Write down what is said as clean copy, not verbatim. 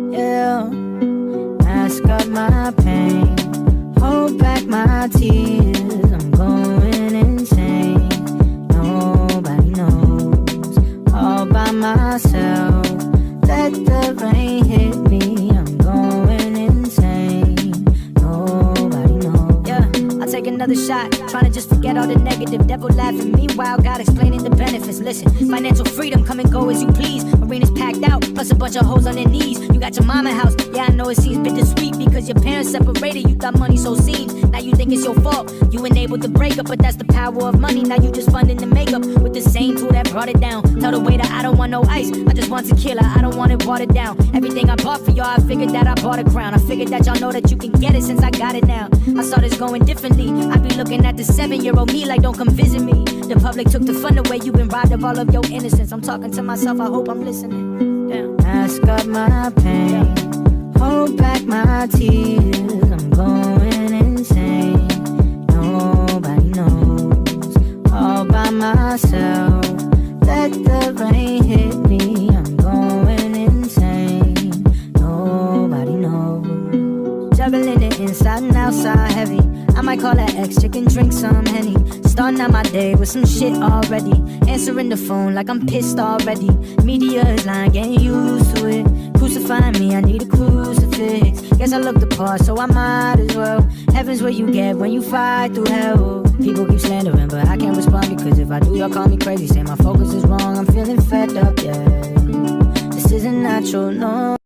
Yeah, mask up my pain, hold back my tears. I'm going insane. Nobody knows, all by myself. Let the rain hit me. I'm going insane. Nobody knows. Yeah, I'll take another shot, trying to just forget all the negative. Devil laughing, meanwhile God explaining the benefits. Listen, financial freedom, come and go as you please. Arena's packed out, plus a bunch of hoes on their knees. You got your mama house, yeah I know it seems bittersweet, because your parents separated, you thought money so seems. Now you think it's your fault, you enabled the breakup, but that's the power of money. Now you just funding the makeup with the same tool that brought it down. Tell the waiter I don't want no ice, I just want tequila, I don't want it watered down. Everything I bought for y'all, I figured that I bought a crown. I figured that y'all know that you can get it since I got it now. I saw this going differently, I be looking at the 7-year-old me like don't come visit me. The public took the fun away, you been robbed of all of your innocence. I'm talking to myself, I hope I'm listening. Damn. Mask up my pain, hold back my tears. I'm going insane. Nobody knows, all by myself. Let the rain hit me. I'm going insane. Nobody knows. Juggling it inside and outside heavy. I might call that ex chicken, drink some Henny. Starting out my day with some shit already. Answering the phone like I'm pissed already. Media is lying, getting used to it. Crucifying me, I need a crucifix. Guess I looked the part, so I might as well. Heaven's what you get when you fight through hell. People keep slandering, but I can't respond, because if I do, y'all call me crazy. Say my focus is wrong, I'm feeling fed up, yeah. This isn't natural, no.